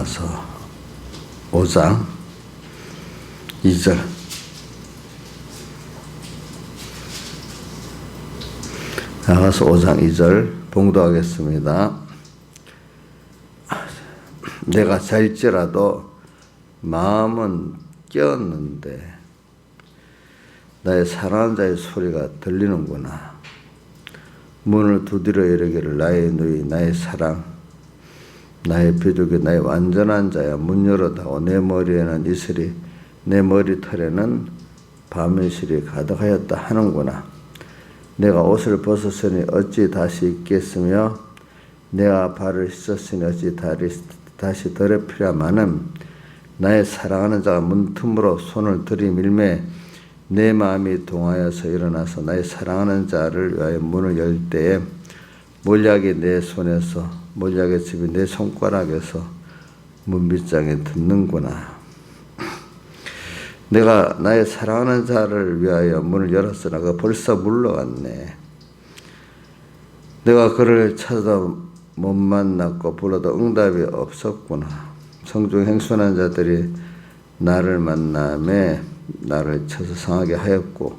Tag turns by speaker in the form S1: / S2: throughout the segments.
S1: 나가서 5장 2절. 나가서 5장 2절 봉독하겠습니다. 내가 잘지라도 마음은 깨었는데 나의 사랑하는 자의 소리가 들리는구나. 문을 두드려 이르기를 나의 누이 나의 사랑 나의 비둘기 나의 완전한 자야 문 열어다오. 내 머리에는 이슬이 내 머리털에는 밤이슬이 가득하였다 하는구나. 내가 옷을 벗었으니 어찌 다시 입겠으며 내가 발을 씻었으니 어찌 다시 더럽히랴마는 나의 사랑하는 자가 문틈으로 손을 들이밀매 내 마음이 동하여서 일어나서 나의 사랑하는 자를 위하여 문을 열 때에 몰약이 내 손에서 몰약의 즙이 내 손가락에서 문빗장에 듣는구나. 내가 나의 사랑하는 자를 위하여 문을 열었으나 그가 벌써 물러갔네. 내가 그를 찾아도 못 만났고 불러도 응답이 없었구나. 성중 행순한 자들이 나를 만남에 나를 쳐서 상하게 하였고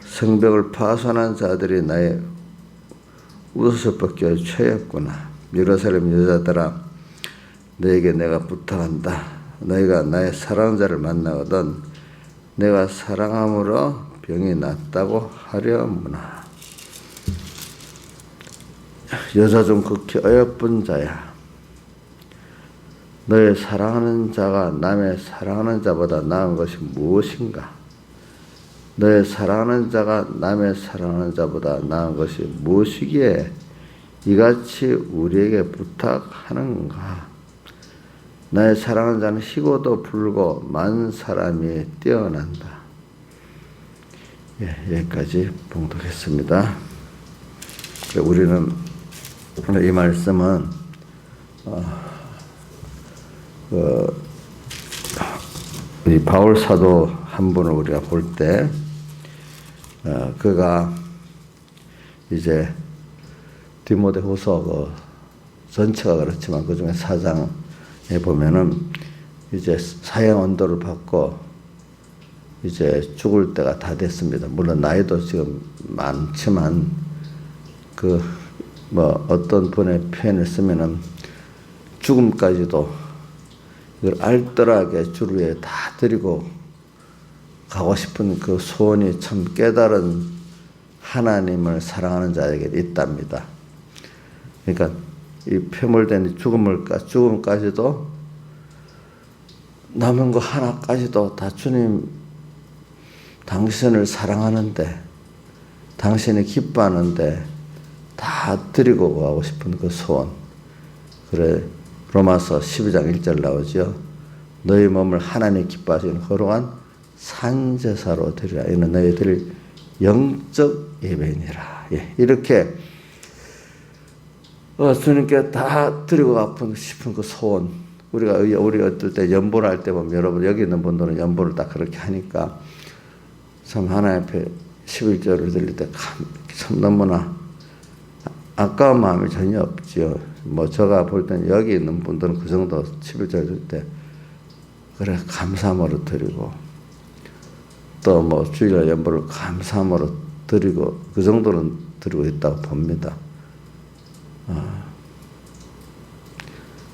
S1: 성벽을 파손한 자들이 나의 웃을 벗겨 채였구나. 예루살렘 여자들아 너에게 내가 부탁한다. 너희가 나의 사랑하는 자를 만나거든 내가 사랑함으로 병이 낫다고 하려무나. 여자 중 극히 어여쁜 자야. 너의 사랑하는 자가 남의 사랑하는 자보다 나은 것이 무엇인가? 너의 사랑하는 자가 남의 사랑하는 자보다 나은 것이 무엇이기에 이같이 우리에게 부탁하는가? 나의 사랑하는 자는 희고도 불고 만 사람이 뛰어난다. 여기까지 봉독했습니다. 우리는 이 말씀은 이 바울 사도 한 분을 우리가 볼 때 그가 이제 디모데후서 전체가 그렇지만 그 중에 4장에 보면은 이제 사형 언도를 받고 이제 죽을 때가 다 됐습니다. 물론 나이도 지금 많지만 어떤 분의 표현을 쓰면은 죽음까지도 이걸 알뜰하게 주 위에 다 드리고 가고 싶은 그 소원이 참 깨달은 하나님을 사랑하는 자에게 있답니다. 그러니까 이 표물된 죽음까지도 남은 거 하나까지도 다 주님 당신을 사랑하는데 당신이 기뻐하는데 다 드리고 가고 싶은 그 소원. 그래 로마서 12장 1절 나오죠. 너희 몸을 하나님 기뻐하시는 거룩한 산제사로 드리라. 이는 너희들이 영적 예배니라. 이렇게 주님께 다 드리고 가고 싶은 그 소원. 우리 어떨 때 연보를 할 때 보면 여러분 여기 있는 분들은 연보를 다 그렇게 하니까 참 하나님 앞에 11절을 드릴 때 참 너무나 아까운 마음이 전혀 없지요. 제가 볼 때는 여기 있는 분들은 그 정도 11절 들 때 그래 감사함으로 드리고 또 주일날 연보를 감사함으로 드리고 그 정도는 드리고 있다고 봅니다.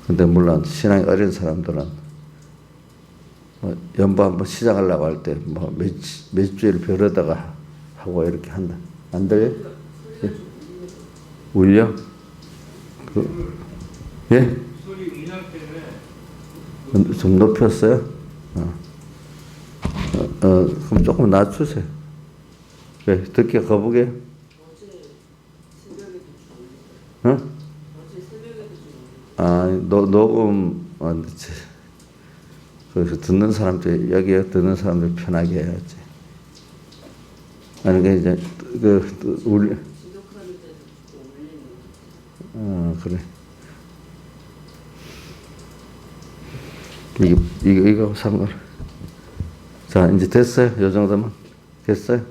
S1: 근데 물론 신앙이 어린 사람들은 연보 한번 시작하려고 할 때 몇 주일 벼르다가 하고 이렇게 한다. 안 돼요? 예? 울려? 예?
S2: 소리 음량 때문에
S1: 좀 높였어요? 그럼 조금 낮추세요. 왜? 듣기 거북해?
S3: 어제 새벽에도 좀
S1: 어?
S3: 어제 새벽에도 좀
S1: 녹음, 그래서 듣는 사람들, 여기에 듣는 사람들 편하게 해야지. 아니, 이제, 우리,
S3: 지독하는 데도 좀 울리는 거.
S1: 그래. 이거 상관. 자, 이제 됐어요? 요 정도면? 됐어요?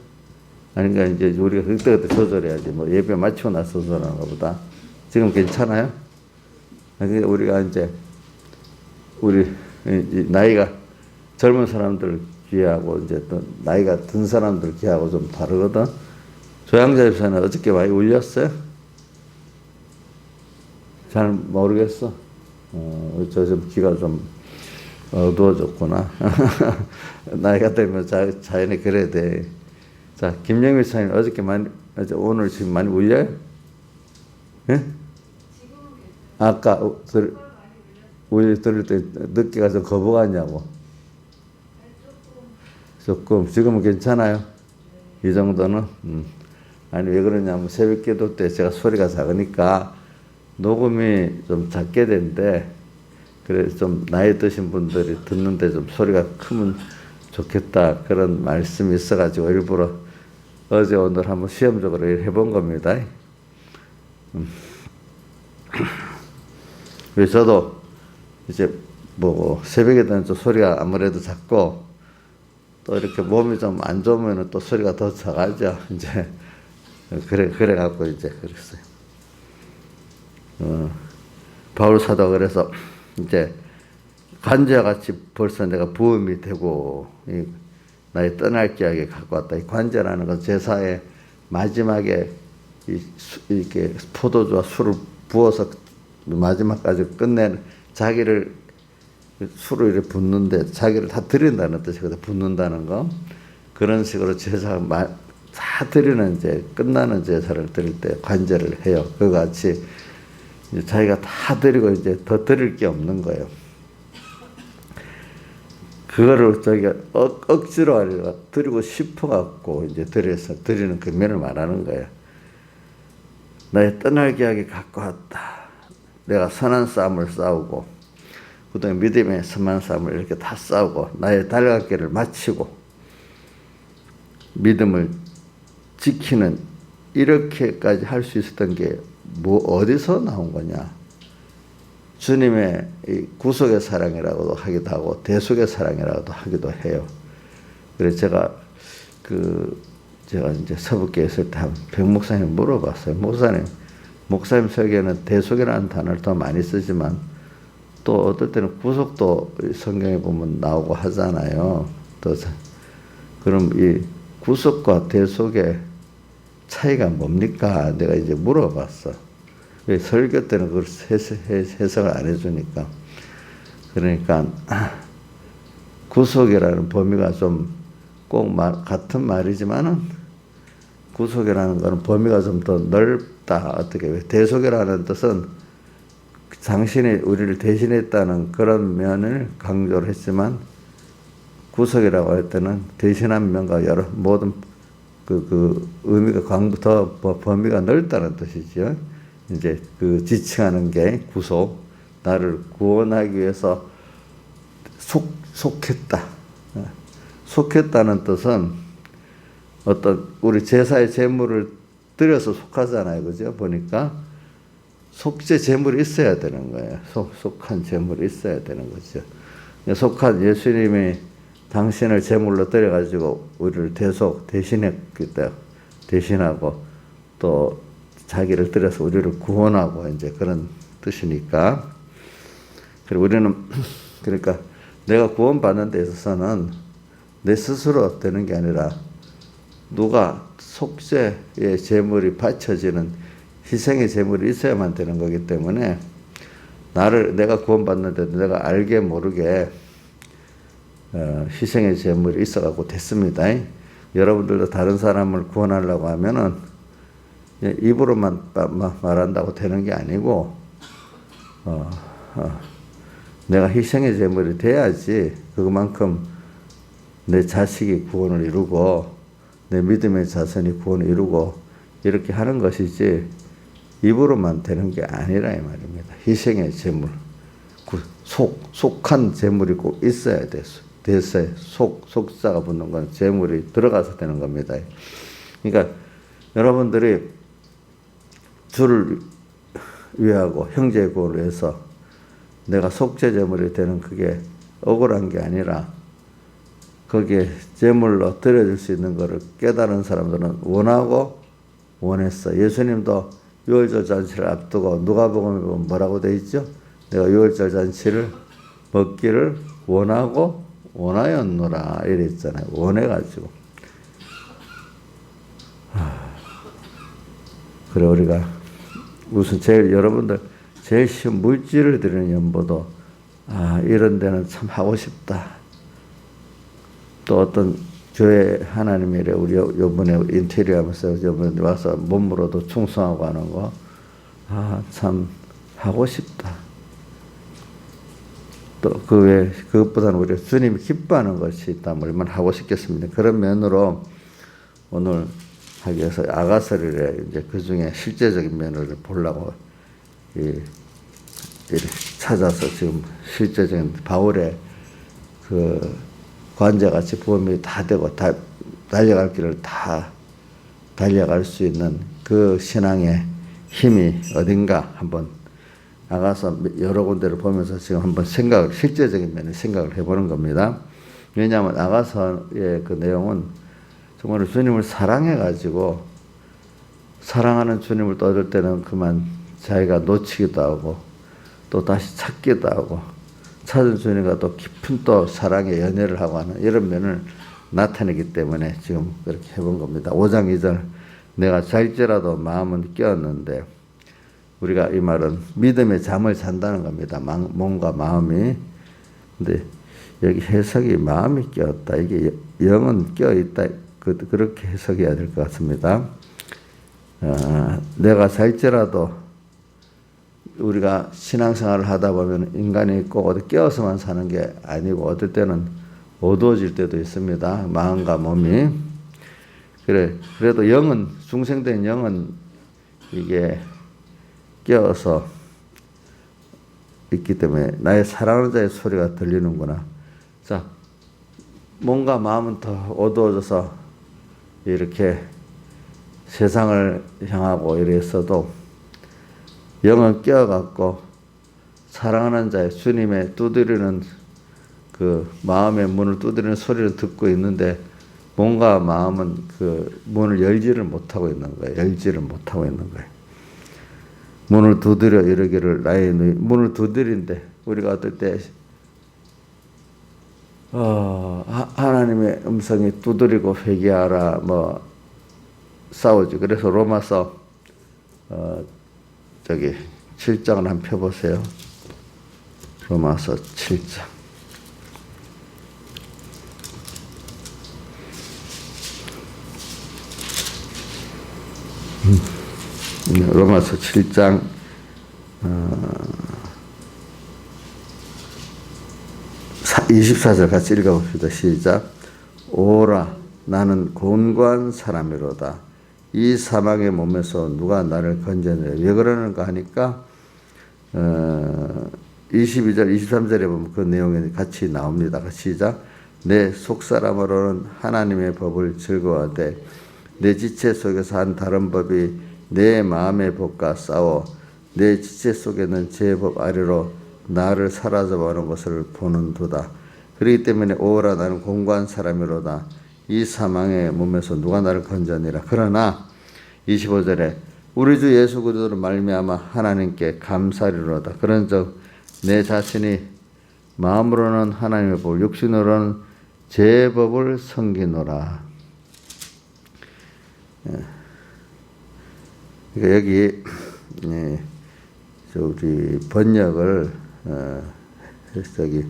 S1: 아니, 그러니까 이제 우리가 그때그때 조절해야지. 예배 마치고 나서 조절하는 것보다. 지금 괜찮아요? 우리가 이제 우리 이 나이가 젊은 사람들 귀하고 이제 또 나이가 든 사람들 귀하고 좀 다르거든. 조양자 집사는 어저께 많이 울렸어요? 잘 모르겠어. 좀 귀가 좀 어두워졌구나. 나이가 들면 자연히 그래야 돼. 자, 김영미 사님 오늘 지금 많이 울려요? 예? 아까 들을 때 늦게 가서 거부가냐고. 조금 지금은 괜찮아요. 이 정도는. 아니 왜 그러냐면 새벽 기도 때 제가 소리가 작으니까 녹음이 좀 작게 된대. 그래서 좀 나이 드신 분들이 듣는데 좀 소리가 크면 좋겠다 그런 말씀이 있어가지고 일부러 어제 오늘 한번 시험적으로 해본 겁니다. 그래서 저도 이제 뭐 새벽에 되면 좀 소리가 아무래도 작고 또 이렇게 몸이 좀 안 좋으면 또 소리가 더 작아져. 이제 그래 갖고 이제 그랬어요. 바울 사도 그래서 이제 관제와 같이 벌써 내가 부음이 되고 나의 떠날 기약에 갖고 왔다. 이 관제라는 건 제사의 마지막에 이렇게 포도주와 술을 부어서 마지막까지 끝내는 자기를 술을 이렇게 붓는데 자기를 다 드린다는 뜻이거든. 붓는다는 거. 그런 식으로 제사 다 드리는 이제 끝나는 제사를 드릴 때 관제를 해요. 그와 같이 자기가 다 드리고 이제 더 드릴 게 없는 거예요. 그거를 자기가 억지로 하려고 드리고 싶어갖고 이제 드리는 그 면을 말하는 거예요. 나의 떠날 기약이 갖고 왔다. 내가 선한 싸움을 싸우고, 그다음에 믿음의 선한 싸움을 이렇게 다 싸우고, 나의 달려갈길을 마치고, 믿음을 지키는 이렇게까지 할 수 있었던 게 뭐 어디서 나온 거냐? 주님의 이 구속의 사랑이라고도 하기도 하고 대속의 사랑이라고도 하기도 해요. 그래서 제가 이제 서북교에 있을 때 한 백목사님 물어봤어요. 목사님 설교는 대속이라는 단어를 더 많이 쓰지만 또 어떨 때는 구속도 성경에 보면 나오고 하잖아요. 그럼 이 구속과 대속의 차이가 뭡니까? 내가 이제 물어봤어. 왜 설교 때는 그걸 해석을 안 해주니까. 그러니까 구속이라는 범위가 좀 꼭 같은 말이지만은 구속이라는 거는 범위가 좀 더 넓다. 어떻게 왜 대속이라는 뜻은 당신이 우리를 대신했다는 그런 면을 강조를 했지만 구속이라고 할 때는 대신한 면과 여러 모든 그 의미가 더 범위가 넓다는 뜻이죠. 이제 그 지칭하는 게 구속, 나를 구원하기 위해서 속했다. 속했다는 뜻은 어떤 우리 제사의 제물을 드려서 속하잖아요, 그죠? 보니까 속죄 제물이 있어야 되는 거예요. 속한 제물이 있어야 되는 거죠. 속한 예수님이 당신을 제물로 드려가지고 우리를 대신하고 또 자기를 들여서 우리를 구원하고 이제 그런 뜻이니까. 그리고 우리는 그러니까 내가 구원받는 데 있어서는 내 스스로 되는 게 아니라 누가 속죄의 제물이 바쳐지는 희생의 제물이 있어야만 되는 거기 때문에 내가 구원받는데도 내가 알게 모르게 희생의 제물이 있어갖고 됐습니다. 여러분들도 다른 사람을 구원하려고 하면은 입으로만 말한다고 되는 게 아니고 내가 희생의 제물이 돼야지 그만큼 내 자식이 구원을 이루고 내 믿음의 자손이 구원을 이루고 이렇게 하는 것이지 입으로만 되는 게 아니라 이 말입니다. 희생의 제물, 속한 제물이 꼭 있어야 됐어요. 속자가 붙는 건 제물이 들어가서 되는 겁니다. 그러니까 여러분들이 주를 위하고 형제의 구원을 위해서 내가 속죄 제물이 되는 그게 억울한 게 아니라 거기에 제물로 드려줄 수 있는 것을 깨달은 사람들은 원하고 원했어. 예수님도 유월절 잔치를 앞두고 누가복음에 보면 뭐라고 돼 있죠? 내가 유월절 잔치를 먹기를 원하고 원하였노라 이랬잖아요. 원해가지고. 그래 우리가 우선 제일 여러분들 제일 쉬운 물질을 드리는 연보도 이런 데는 참 하고 싶다. 또 어떤 교회 하나님의 일에 우리 요번에 인테리어 하면서 요번에 와서 몸으로도 충성하고 하는 거 참 하고 싶다. 또 그 외에 그것보다는 우리가 주님이 기뻐하는 것이 있다면 얼마나 하고 싶겠습니다. 그런 면으로 오늘 하기 위해서 아가서리에 이제 그 중에 실제적인 면을 보려고 이렇게 찾아서 지금 실제적인 바울의 그 관자같이 부음이 다 되고 다 달려갈 길을 다 달려갈 수 있는 그 신앙의 힘이 어딘가 한번 나가서 여러 군데를 보면서 지금 한번 실제적인 면에 생각을 해보는 겁니다. 왜냐하면 나가서의 그 내용은 정말 주님을 사랑해가지고 사랑하는 주님을 또 얻을 때는 그만 자기가 놓치기도 하고 또 다시 찾기도 하고 찾은 주님과 또 깊은 또 사랑의 연애를 하고 하는 이런 면을 나타내기 때문에 지금 그렇게 해본 겁니다. 5장 2절 내가 잘지라도 마음은 깨었는데 우리가 이 말은 믿음의 잠을 잔다는 겁니다. 몸과 마음이. 근데 여기 해석이 마음이 깨었다. 이게 영은 깨어있다. 그렇게 해석해야 될 것 같습니다. 내가 잘지라도 우리가 신앙생활을 하다 보면 인간이 꼭 어디 깨어서만 사는 게 아니고 어떨 때는 어두워질 때도 있습니다. 마음과 몸이. 그래도 영은, 중생된 영은 이게 깨어서 있기 때문에 나의 사랑하는 자의 소리가 들리는구나. 자, 몸과 마음은 더 어두워져서 이렇게 세상을 향하고 이랬어도 영은 깨어갖고 사랑하는 자의 주님의 두드리는 그 마음의 문을 두드리는 소리를 듣고 있는데 몸과 마음은 그 문을 열지를 못하고 있는 거예요. 열지를 못하고 있는 거예요. 문을 두드려 이르기를 나의 누이 문을 두드린데 우리가 어떨 때 하나님의 음성이 두드리고 회개하라 뭐 싸우지. 그래서 로마서 7장을 한번 펴보세요. 로마서 7장. 로마서 7장 24절 같이 읽어봅시다. 시작. 오라 나는 곤고한 사람이로다. 이 사망의 몸에서 누가 나를 건져내려. 왜 그러는가 하니까 22절 23절에 보면 그 내용이 같이 나옵니다. 시작. 내 속사람으로는 하나님의 법을 즐거워하되 내 지체 속에서 한 다른 법이 내 마음의 법과 싸워 내 지체 속에는 제 법 아래로 나를 사로잡아오는 것을 보는도다. 그렇기 때문에 오라 나는 공고한 사람이로다. 이 사망의 몸에서 누가 나를 건져내라. 그러나 25절에 우리 주 예수 그리스도로 말미암아 하나님께 감사리로다. 그런즉 내 자신이 마음으로는 하나님의 법을 육신으로는 제 법을 섬기노라. 그러니까 여기 우리 번역을 저기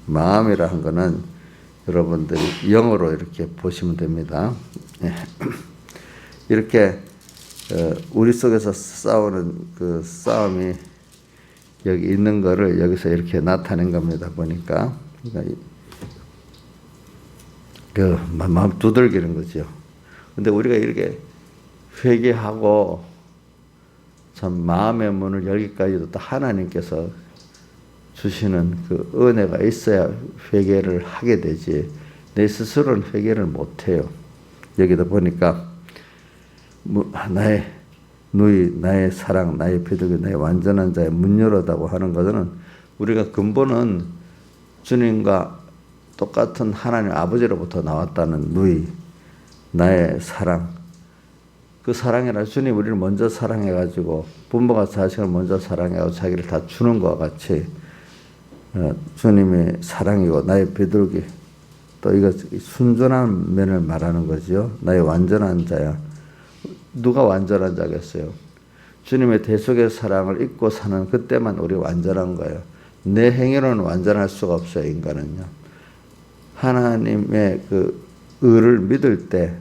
S1: 마음이라 한 거는 여러분들이 영어로 이렇게 보시면 됩니다. 이렇게 우리 속에서 싸우는 그 싸움이 여기 있는 거를 여기서 이렇게 나타낸 겁니다. 보니까 그러니까 그 마음 두들기는 거죠. 근데 우리가 이렇게 회개하고 참 마음의 문을 열기까지도 또 하나님께서 주시는 그 은혜가 있어야 회개를 하게 되지 내 스스로는 회개를 못해요. 여기다 보니까 나의 누이, 나의 사랑, 나의 비둘기, 나의 완전한 자의 문 열어다고 하는 것은 우리가 근본은 주님과 똑같은 하나님 아버지로부터 나왔다는 누이, 나의 사랑. 그 사랑이라 주님 우리를 먼저 사랑해가지고 부모가 자식을 먼저 사랑해가지고 자기를 다 주는 것과 같이 주님의 사랑이고 나의 비둘기. 또 이거 순전한 면을 말하는 거죠. 나의 완전한 자야. 누가 완전한 자겠어요? 주님의 대속의 사랑을 잊고 사는 그때만 우리 완전한 거예요. 내 행위로는 완전할 수가 없어요, 인간은요. 하나님의 그 의를 믿을 때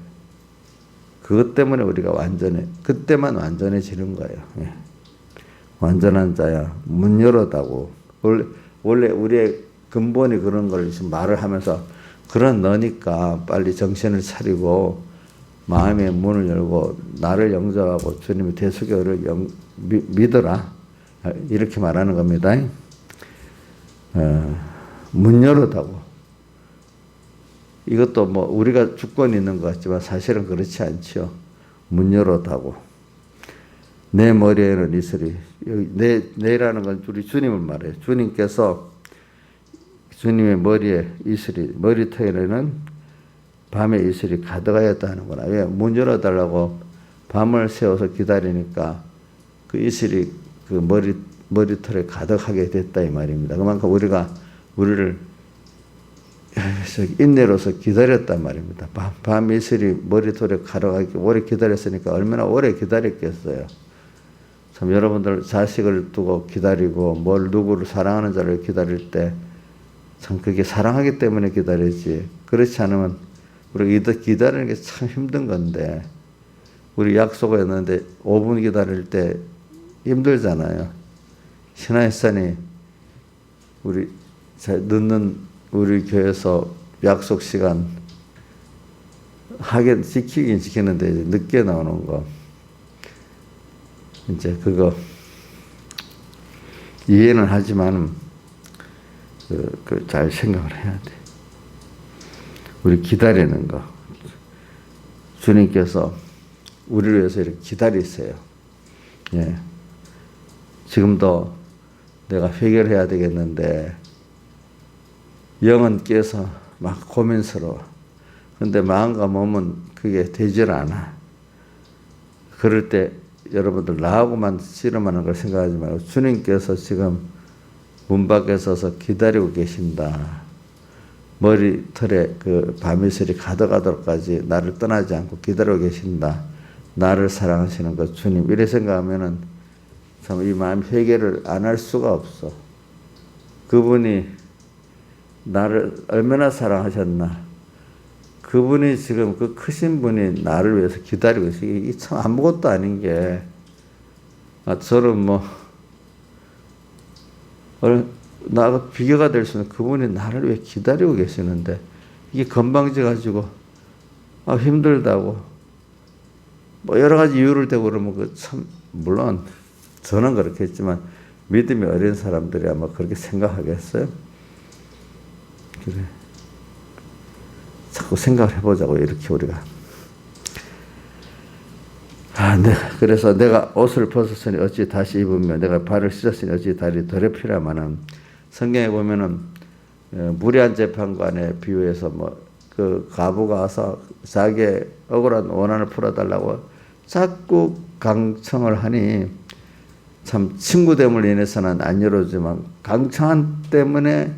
S1: 그것 때문에 우리가 그때만 완전해지는 거예요. 예. 완전한 자야. 문 열어다고. 원래 우리의 근본이 그런 걸 지금 말을 하면서 그런 너니까 빨리 정신을 차리고 마음의 문을 열고 나를 영접하고 주님의 대속을 믿어라. 이렇게 말하는 겁니다. 문 열어다고. 이것도 뭐 우리가 주권이 있는 것 같지만 사실은 그렇지 않죠. 문 열어다고. 내 머리에는 이슬이. 내라는 건 우리 주님을 말해요. 주님께서 주님의 머리에 이슬이, 머리털에는 밤에 이슬이 가득하였다 하는구나. 왜? 문 열어달라고 밤을 새워서 기다리니까 그 이슬이 그 머리털에 가득하게 됐다 이 말입니다. 그만큼 우리를 인내로서 기다렸단 말입니다. 밤 이슬이 머리털에 가득하게 오래 기다렸으니까 얼마나 오래 기다렸겠어요. 참 여러분들 자식을 두고 기다리고 누구를 사랑하는 자를 기다릴 때 참 그게 사랑하기 때문에 기다리지. 그렇지 않으면 우리가 기다리는 게 참 힘든 건데 우리 약속을 했는데 5분 기다릴 때 힘들잖아요. 신하의산이 우리 늦는 우리 교회에서 약속 시간 지키긴 지키는데 늦게 나오는 거 이제 그거 이해는 하지만 잘 생각을 해야 돼. 우리 기다리는 거. 주님께서 우리를 위해서 이렇게 기다리세요. 예. 지금도 내가 해결해야 되겠는데 영은 깨서 막 고민스러워. 그런데 마음과 몸은 그게 되질 않아. 그럴 때 여러분들 나하고만 씨름하는 걸 생각하지 말고 주님께서 지금 문 밖에 서서 기다리고 계신다. 머리털에 그 밤이슬이 가득하도록까지 나를 떠나지 않고 기다리고 계신다. 나를 사랑하시는 것 주님. 이래 생각하면은 참 이 마음 회개를 안 할 수가 없어. 그분이 나를 얼마나 사랑하셨나. 그분이 지금 그 크신 분이 나를 위해서 기다리고 있어. 이게 참 아무것도 아닌 게 저는 뭐 나가 비교가 될 수는 그분이 나를 왜 기다리고 계시는데 이게 건방져 가지고 힘들다고 뭐 여러 가지 이유를 대고 그러면 그 참 물론 저는 그렇게 했지만 믿음이 어린 사람들이 아마 그렇게 생각하겠어요? 그래. 자꾸 생각을 해보자고 이렇게 우리가. 그래서 내가 옷을 벗었으니 어찌 다시 입으며 내가 발을 씻었으니 어찌 다리 더럽히라마는 성경에 보면은 무리한 재판관에 비유해서 그 가부가 와서 자기의 억울한 원한을 풀어달라고 자꾸 강청을 하니 참 친구됨을 인해서는 안 열어주지만 강청한 때문에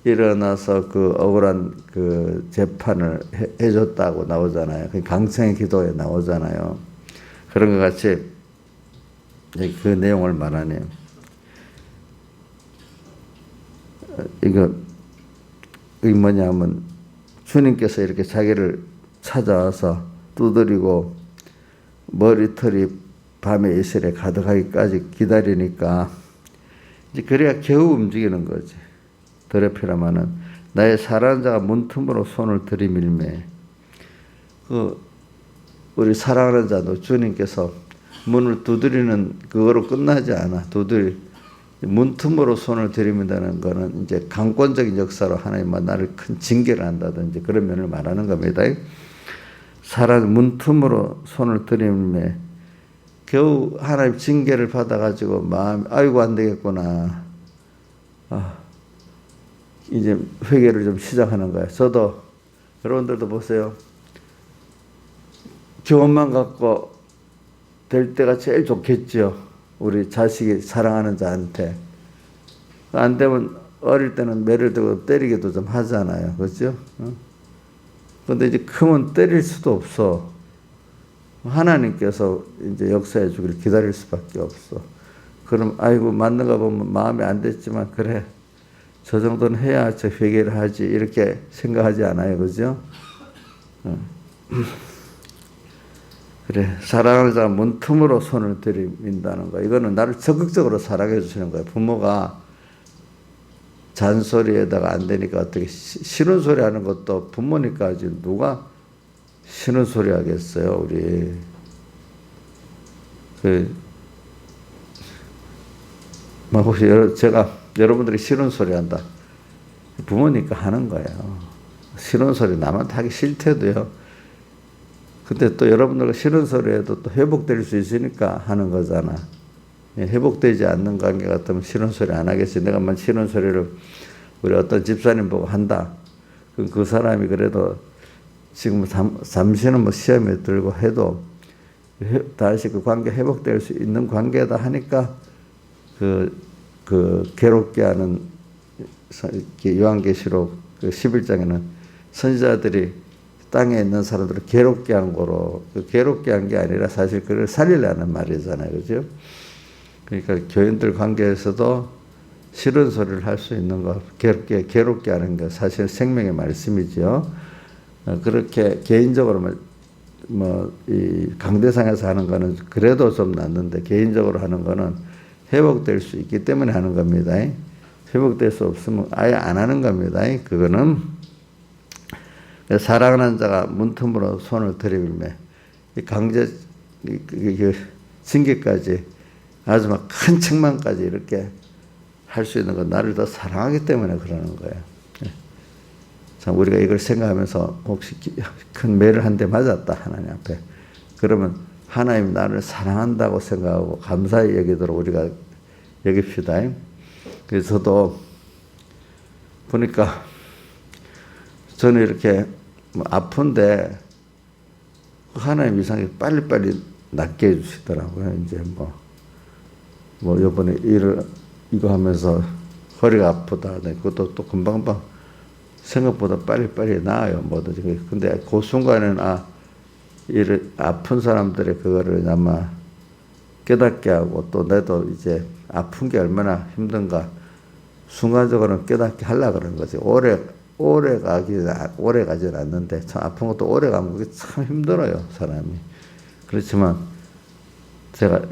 S1: 일어나서 그 억울한 그 재판을 해줬다고 나오잖아요. 그 강청의 기도에 나오잖아요. 그런 것 같이 그 내용을 말하네요. 이게 뭐냐면 주님께서 이렇게 자기를 찾아와서 두드리고 머리털이 밤의 이슬에 가득하기까지 기다리니까 이제 그래야 겨우 움직이는 거지. 더럽히라마는 나의 사랑하는 자가 문틈으로 손을 들이밀매. 우리 사랑하는 자도 주님께서 문을 두드리는 그거로 끝나지 않아. 문틈으로 손을 들이민다는 거는 이제 강권적인 역사로 하나님은 나를 큰 징계를 한다든지 그런 면을 말하는 겁니다. 문틈으로 손을 들이밀매 겨우 하나님 징계를 받아가지고 마음이 아이고 안 되겠구나. 이제 회개를 좀 시작하는 거예요. 저도 여러분들도 보세요. 교훈만 갖고 될 때가 제일 좋겠죠. 우리 자식이 사랑하는 자한테. 안 되면 어릴 때는 매를 들고 때리기도 좀 하잖아요. 그렇죠? 근데 이제 크면 때릴 수도 없어. 하나님께서 이제 역사해 주기를 기다릴 수밖에 없어. 그럼 아이고 맞는 거 보면 마음에 안 됐지만 그래 저 정도는 해야 저 회개를 하지 이렇게 생각하지 않아요. 그죠? 그래 사랑하는 자가 문틈으로 손을 들이민다는 거 이거는 나를 적극적으로 사랑해 주시는 거예요. 부모가 잔소리에다가 안 되니까 어떻게 싫은 소리 하는 것도 부모니까 지금 누가 싫은 소리 하겠어요. 우리 막 혹시 제가 여러분들이 싫은 소리 한다 부모니까 하는 거예요. 싫은 소리 남한테 하기 싫대도요. 근데 또 여러분들과 싫은 소리 해도 또 회복될 수 있으니까 하는 거잖아. 회복되지 않는 관계 같으면 싫은 소리 안 하겠지. 내가 만 싫은 소리를 우리 어떤 집사님 보고 한다. 그럼 그 사람이 그래도 지금 잠시는 뭐 시험에 들고 해도 다시 그 관계 회복될 수 있는 관계다 하니까 그 괴롭게 하는 요한계시록 그 11장에는 선지자들이 땅에 있는 사람들을 괴롭게 한 거로 괴롭게 한 게 아니라 사실 그를 살리려는 말이잖아요. 그죠? 그러니까 교인들 관계에서도 싫은 소리를 할 수 있는 거, 괴롭게 하는 거 사실 생명의 말씀이죠. 그렇게 개인적으로 이 강대상에서 하는 거는 그래도 좀 낫는데 개인적으로 하는 거는 회복될 수 있기 때문에 하는 겁니다. 회복될 수 없으면 아예 안 하는 겁니다. 그거는 사랑하는 자가 문틈으로 손을 들이밀며 강제 징계까지 아주 막 큰 책망까지 이렇게 할 수 있는 건 나를 더 사랑하기 때문에 그러는 거예요. 참 우리가 이걸 생각하면서 혹시 큰 매를 한 대 맞았다 하나님 앞에 그러면 하나님 나를 사랑한다고 생각하고 감사히 여기도록 우리가 여깁시다. 그래서 저도 보니까 저는 이렇게 아픈데 하나님 이상하게 빨리빨리 낫게 해주시더라고요. 이제 뭐 요번에 이거 하면서 허리가 아프다. 그것도 또 금방금방 생각보다 빨리빨리 나아요. 뭐든지. 근데 그 순간에는 아픈 사람들의 그거를 아마 깨닫게 하고 또 나도 이제 아픈 게 얼마나 힘든가 순간적으로는 깨닫게 하려고 그러는 거지. 오래 가진 않는데 참 아픈 것도 오래 가면 그게 참 힘들어요. 사람이. 그렇지만 제가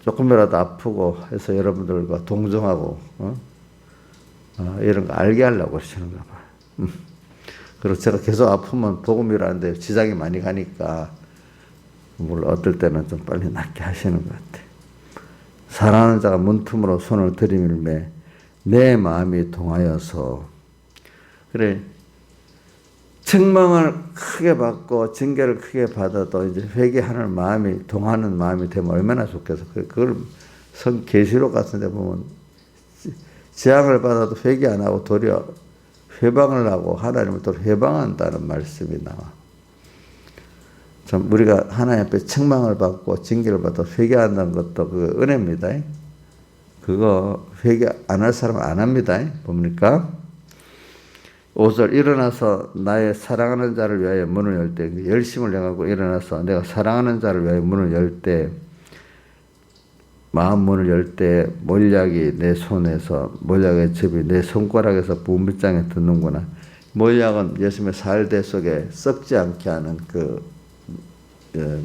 S1: 조금이라도 아프고 해서 여러분들과 동정하고 이런 거 알게 하려고 하시는가 봐요. 그리고 제가 계속 아프면 복음이라는데 지장이 많이 가니까 물론 어떨 때는 좀 빨리 낫게 하시는 것 같아요. 사랑하는 자가 문틈으로 손을 들이밀며 내 마음이 동하여서 그래 책망을 크게 받고 징계를 크게 받아도 이제 회개하는 마음이 동하는 마음이 되면 얼마나 좋겠어. 그걸 성 계시록 같은 데 보면 재앙을 받아도 회개 안 하고 도리어 회방을 하고 하나님을 또 회방한다는 말씀이 나와. 참 우리가 하나님 앞에 책망을 받고 징계를 받아 회개한다는 것도 그 은혜입니다. 그거 회개 안 할 사람은 안 합니다. 뭡니까? 5절 일어나서 나의 사랑하는 자를 위하여 문을 열 때 열심을 행하고 일어나서 내가 사랑하는 자를 위하여 문을 열 때 마음 문을 열 때 몰약이 내 손에서 몰약의 즙이 내 손가락에서 부물장에 드는구나. 몰약은 예수님의 살대 속에 썩지 않게 하는 그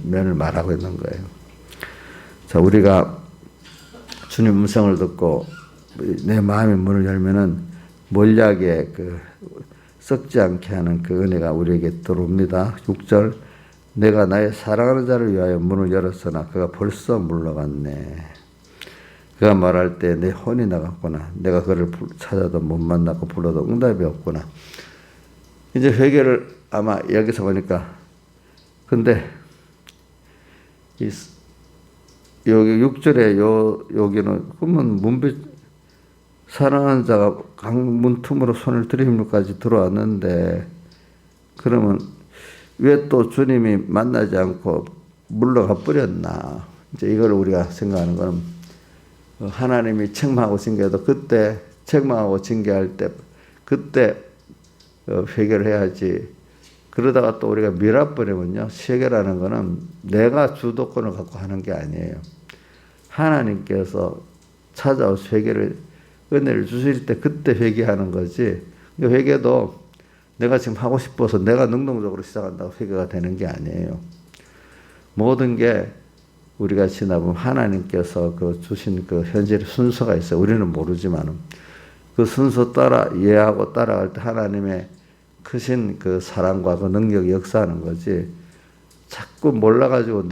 S1: 면을 말하고 있는 거예요. 자, 우리가 주님 음성을 듣고 내 마음의 문을 열면은 몰약의 썩지 않게 하는 그 은혜가 우리에게 들어옵니다. 6절 내가 나의 사랑하는 자를 위하여 문을 열었으나 그가 벌써 물러갔네. 그가 말할 때 내 혼이 나갔구나. 내가 그를 찾아도 못 만났고 불러도 응답이 없구나. 이제 회개를 아마 여기서 보니까 근데 여기 6절에 여기는 그러면 문빛 사랑하는 자가 강문 틈으로 손을 들이밀까지 들어왔는데 그러면 왜 또 주님이 만나지 않고 물러가 버렸나? 이제 이걸 우리가 생각하는 거는 하나님이 책망하고 징계도 그때 책망하고 징계할 때 그때 회개를 해야지. 그러다가 또 우리가 밀어버리면요. 회개라는 거는 내가 주도권을 갖고 하는 게 아니에요. 하나님께서 찾아오서 회개를 은혜를 주실 때 그때 회개하는 거지. 회개도 내가 지금 하고 싶어서 내가 능동적으로 시작한다고 회개가 되는 게 아니에요. 모든 게 우리가 지나보면 하나님께서 그 주신 그 현실의 순서가 있어요. 우리는 모르지만은 그 순서 따라 이해하고 따라갈 때 하나님의 크신 그 사랑과 그 능력이 역사하는 거지. 자꾸 몰라가지고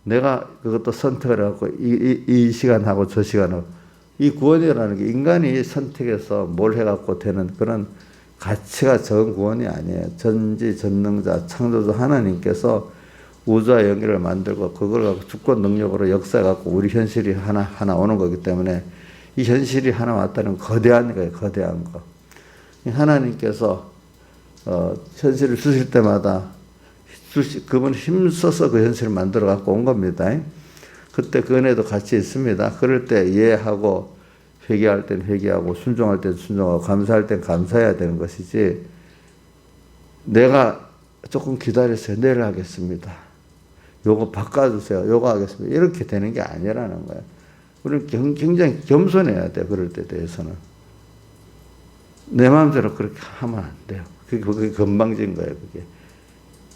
S1: 내가 그것도 선택을 해갖고 이 시간하고 저 시간하고 이 구원이라는 게 인간이 선택해서 뭘 해갖고 되는 그런 가치가 적은 구원이 아니에요. 전지전능자 창조주 하나님께서 우주와 영계를 만들고 그걸 갖고 주권 능력으로 역사해갖고 우리 현실이 하나 오는 거기 때문에 이 현실이 하나 왔다는 거대한 거예요. 거대한 거. 하나님께서 현실을 주실 때마다 그분 힘써서 그 현실을 만들어 갖고 온 겁니다. 그때 그 은혜도 같이 있습니다. 그럴 때 이해하고 회개할 땐 회개하고 순종할 땐 순종하고 감사할 땐 감사해야 되는 것이지 내가 조금 기다렸어요. 내일 하겠습니다. 요거 바꿔주세요. 요거 하겠습니다. 이렇게 되는 게 아니라는 거예요. 우리는 굉장히 겸손해야 돼요. 그럴 때 대해서는. 내 마음대로 그렇게 하면 안 돼요. 그게 건방진 거예요. 그게.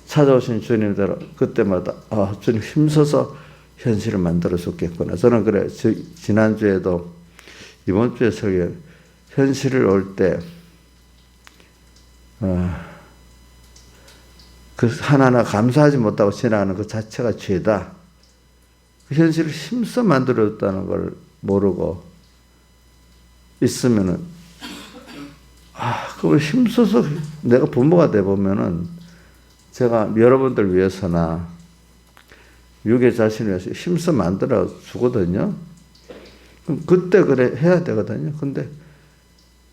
S1: 찾아오신 주님대로 그때마다 주님 힘써서 현실을 만들어 줬겠구나. 저는 그래. 지난주에도 이번 주에 설교 현실을 올 때 그 하나하나 감사하지 못하고 지나가는 그 자체가 죄다. 그 현실을 힘써 만들어줬다는 걸 모르고 있으면은 그걸 힘써서 내가 부모가 돼 보면은 제가 여러분들 위해서나 육의 자신을 위해서 힘써 만들어 주거든요. 그럼 그때 그래 해야 되거든요. 근데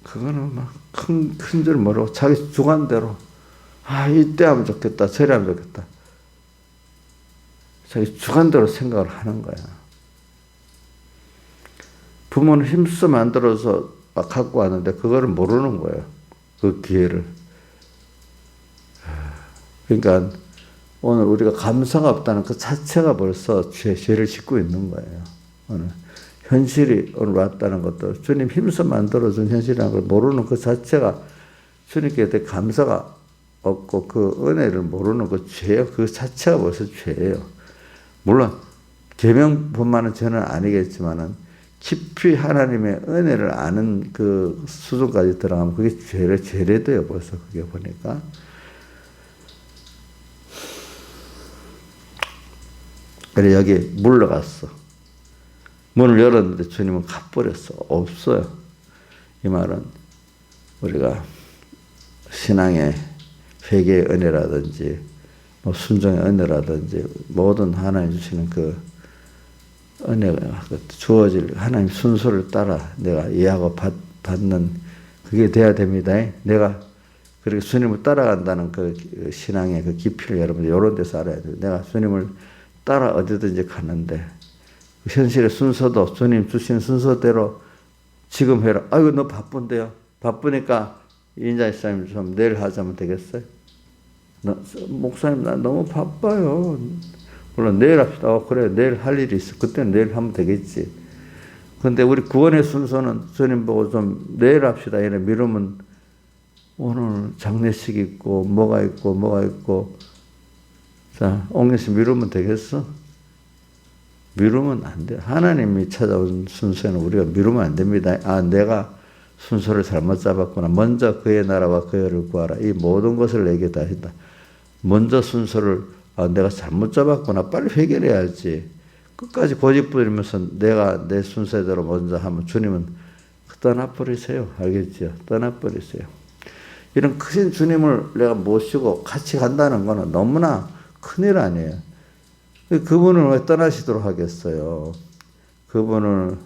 S1: 그거는 막 큰 줄 모르고 자기 주관대로 이때 하면 좋겠다. 저래 하면 좋겠다. 자기 주관대로 생각을 하는 거야. 부모는 힘써 만들어서 갖고 왔는데 그거를 모르는 거예요. 그 기회를. 그러니까 오늘 우리가 감사가 없다는 그 자체가 벌써 죄를 짓고 있는 거예요. 오늘 현실이 오늘 왔다는 것도 주님 힘써 만들어준 현실이라는 걸 모르는 그 자체가 주님께 대해 감사가 없고 그 은혜를 모르는 그 죄예요. 그 자체가 벌써 죄예요. 물론 계명뿐만은 저는 아니겠지만은 깊이 하나님의 은혜를 아는 그 수준까지 들어가면 그게 죄래 돼요. 벌써 그게 보니까. 그래 여기 물러갔어. 문을 열었는데 주님은 가버렸어. 없어요. 이 말은 우리가 신앙의 회개의 은혜라든지 뭐 순종의 은혜라든지 모든 하나님 주시는 그 은혜가 주어질 하나님 순서를 따라 내가 이해하고 받는 그게 돼야 됩니다. 내가 그렇게 주님을 따라간다는 그 신앙의 그 깊이를 여러분 이런 데서 알아야 돼요. 내가 주님을 따라 어디든지 가는데 현실의 순서도 주님 주신 순서대로 지금 해라. 아이고 너 바쁜데요. 바쁘니까 인자이사님 좀 내일 하자면 되겠어요? 목사님 나 너무 바빠요. 물론 내일 합시다. 그래 내일 할 일이 있어. 그때는 내일 하면 되겠지. 근데 우리 구원의 순서는 주님 보고 좀 내일 합시다. 이래 미루면 오늘 장례식 있고 뭐가 있고 자 옹여시 미루면 되겠어? 미루면 안 돼. 하나님이 찾아온 순서는 우리가 미루면 안 됩니다. 내가 순서를 잘못 잡았구나. 먼저 그의 나라와 그의 의를 구하라. 이 모든 것을 내게 다 한다. 먼저 순서를 내가 잘못 잡았구나. 빨리 해결해야지. 끝까지 고집 부리면서 내가 내 순서대로 먼저 하면 주님은 떠나버리세요. 알겠죠? 떠나버리세요. 이런 크신 주님을 내가 모시고 같이 간다는 것은 너무나 큰일 아니에요. 그분을 왜 떠나시도록 하겠어요? 그분을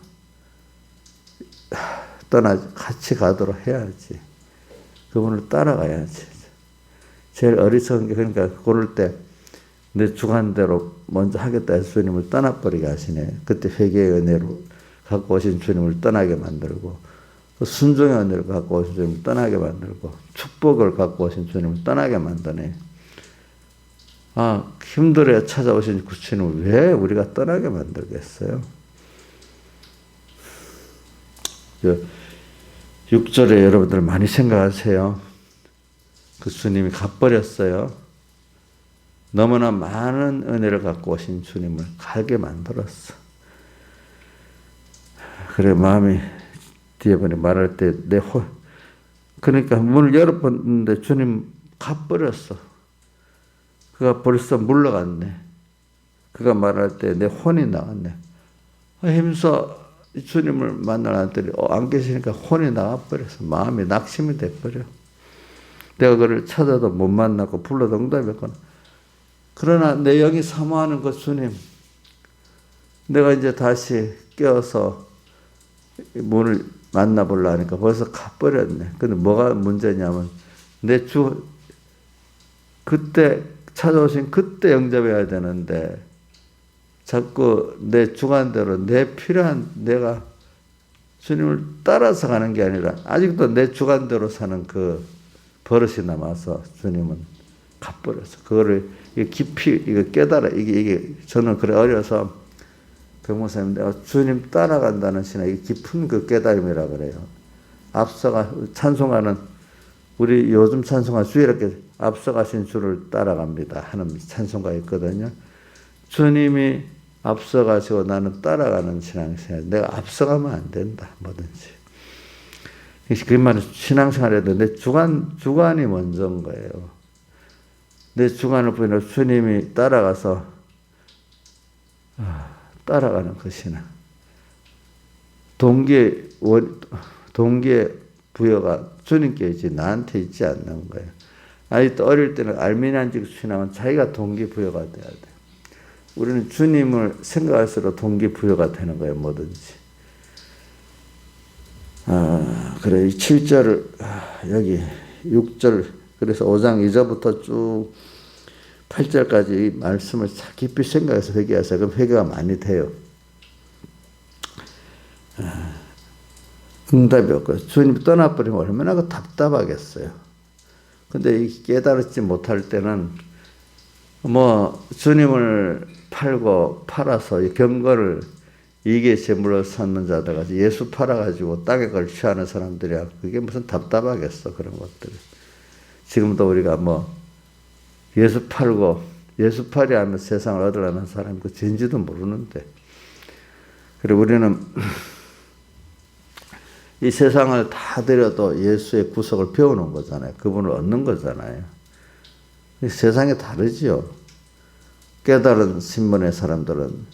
S1: 같이 가도록 해야지. 그분을 따라가야지. 제일 어리석은 게 그러니까 그럴 때 내 주관대로 먼저 하겠다 해서 주님을 떠나버리게 하시네. 그때 회개의 은혜로 갖고 오신 주님을 떠나게 만들고 순종의 은혜를 갖고 오신 주님을 떠나게 만들고 축복을 갖고 오신 주님을 떠나게 만드네. 아, 힘들어야 찾아오신 그 주님을 왜 우리가 떠나게 만들겠어요? 6절에 여러분들 많이 생각하세요. 그 주님이 가버렸어요. 너무나 많은 은혜를 갖고 오신 주님을 가게 만들었어. 그래 마음이 뒤에 보니 말할 때 그러니까 문을 열어봤는데 주님 가버렸어. 그가 벌써 물러갔네. 그가 말할 때 내 혼이 나갔네. 힘써 주님을 만나놨더니 안 계시니까 혼이 나가버렸어. 마음이 낙심이 돼버려. 내가 그를 찾아도 못 만났고 불러도 응답이 없거나. 그러나 내 영이 사모하는 그 주님, 내가 이제 다시 깨어서 문을 만나보려 하니까 벌써 가버렸네. 근데 뭐가 문제냐면 그때 찾아오신 그때 영접해야 되는데 자꾸 내 주관대로 내 필요한 내가 주님을 따라서 가는 게 아니라 아직도 내 주관대로 사는 그 버릇이 남아서 주님은 가버렸어. 그거를 깊이 깨달아. 이게 저는 그래 어려서 병목사님 내가 주님 따라간다는 신앙 이게 깊은 그 깨달음이라 그래요. 앞서가 찬송하는 우리 요즘 찬송가 주에 이렇게 앞서가신 주를 따라갑니다 하는 찬송가 있거든요. 주님이 앞서가시고 나는 따라가는 신앙생활. 내가 앞서가면 안 된다. 뭐든지. 그 말은 신앙생활에도 내 주관이 먼저인 거예요. 내 주관을 보이는 주님이 따라가서 따라가는 그 신앙. 동기의 부여가 주님께 있지 나한테 있지 않는 거예요. 아직도 어릴 때는 알미니안식 신앙은 자기가 동기부여가 돼야 돼. 우리는 주님을 생각할수록 동기부여가 되는 거예요. 뭐든지. 그래 7절을 여기 6절 그래서 5장 2절부터 쭉 8절까지 이 말씀을 깊이 생각해서 회개하세요. 그럼 회개가 많이 돼요. 응답이 없고 주님이 떠나버리면 얼마나 그 답답하겠어요. 근데 이 깨달지 못할 때는 주님을 팔아서 이 경건을 이게 제물로 삼는 자들 예수 팔아가지고 땅에 걸치하는 사람들이야. 그게 무슨 답답하겠어 그런 것들. 지금도 우리가 예수 팔고 예수 팔이 하면 세상을 얻으려는 사람이 그 진지도 모르는데. 그리고 우리는 이 세상을 다 들여도 예수의 구속을 배우는 거잖아요. 그분을 얻는 거잖아요. 세상이 다르지요. 깨달은 신분의 사람들은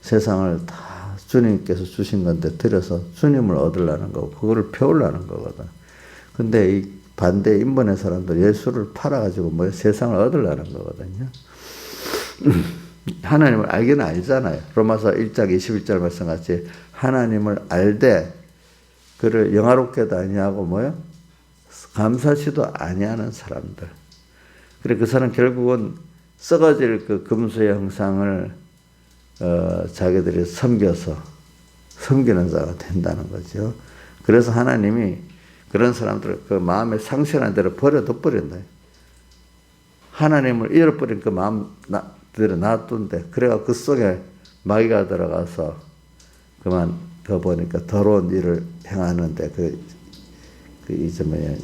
S1: 세상을 다 주님께서 주신 건데 들여서 주님을 얻으려는 거고 그거를 배우려는 거거든. 근데 이 반대 인본의 사람들 예수를 팔아가지고 세상을 얻으려는 거거든요. 하나님을 알기는 알잖아요. 로마서 1장 21절 말씀같이 하나님을 알되 그를 영화롭게도 아니하고 감사치도 아니하는 사람들. 그래 그 사람 결국은 썩어질 그 금수의 형상을 자기들이 섬기는 자가 된다는 거죠. 그래서 하나님이 그런 사람들을 그 마음에 상실한 대로 버려둬버린다. 하나님을 잃어버린 그 마음대로 놔둔대. 그래가 그 속에 마귀가 들어가서 그만 더 보니까 더러운 일을 행하는데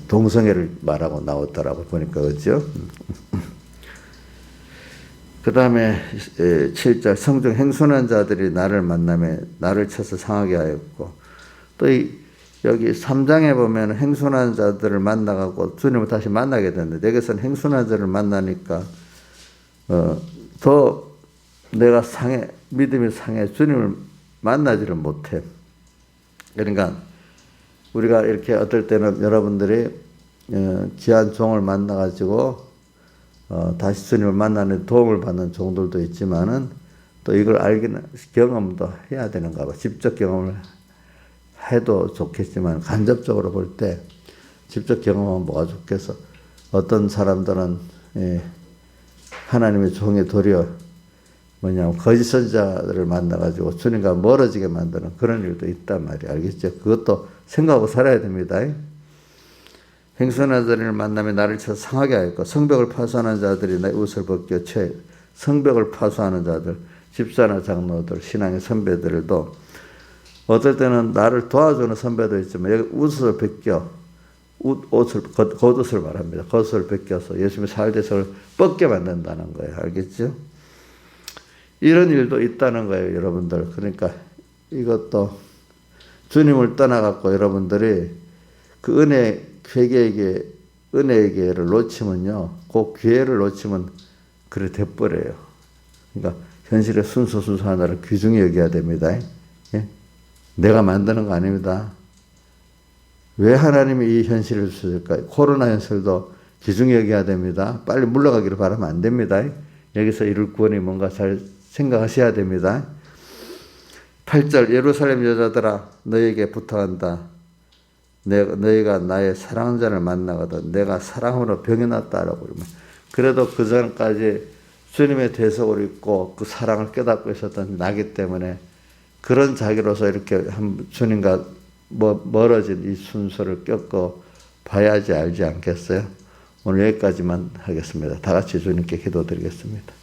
S1: 동성애를 말하고 나오더라고 보니까 그죠? 그 다음에 7절 성중 행순한 자들이 나를 만나며 나를 쳐서 상하게 하였고 또 여기 3장에 보면 행순한 자들을 만나고 주님을 다시 만나게 되는데 여기서는 행순한 자를 만나니까 더 내가 믿음이 상해 주님을 만나지를 못해. 그러니까 우리가 이렇게 어떨 때는 여러분들이 귀한 종을 만나가지고 다시 주님을 만나는 도움을 받는 종들도 있지만은 또 이걸 경험도 해야 되는가 봐. 직접 경험을 해도 좋겠지만 간접적으로 볼 때 직접 경험하면 뭐가 좋겠어. 어떤 사람들은 하나님의 종이 도리어 뭐냐면 거짓 선자들을 만나가지고 주님과 멀어지게 만드는 그런 일도 있단 말이에요. 알겠죠? 그것도 생각하고 살아야 됩니다. 행선자들을 만나면 나를 쳐 상하게 하였고 성벽을 파수하는 자들이 내 옷을 벗겨 채 성벽을 파수하는 자들 집사나 장로들 신앙의 선배들도 어떨 때는 나를 도와주는 선배도 있지만 여기 옷을 벗겨 겉옷을 말합니다. 겉옷을 벗겨서 예수님의 살대성을 뻗게 만든다는 거예요. 알겠죠? 이런 일도 있다는 거예요, 여러분들. 그러니까 이것도 주님을 떠나갖고 여러분들이 그 회개에게 은혜의 기회를 놓치면요, 그 기회를 놓치면 그래 돼버려요. 그러니까 현실의 순수 하나를 귀중히 여겨야 됩니다. 예? 내가 만드는 거 아닙니다. 왜 하나님이 이 현실을 주실까요? 코로나 현실도 귀중히 여겨야 됩니다. 빨리 물러가기를 바라면 안 됩니다. 여기서 이룰 구원이 뭔가 잘 생각하셔야 됩니다. 8절 예루살렘 여자들아 너에게 부탁한다. 너희가 나의 사랑하는 자를 만나거든 내가 사랑으로 병이 났다라고 그러면 그래도 그 전까지 주님의 대속을 입고 그 사랑을 깨닫고 있었던 나기 때문에 그런 자기로서 이렇게 주님과 멀어진 이 순서를 겪어 봐야지 알지 않겠어요? 오늘 여기까지만 하겠습니다. 다 같이 주님께 기도드리겠습니다.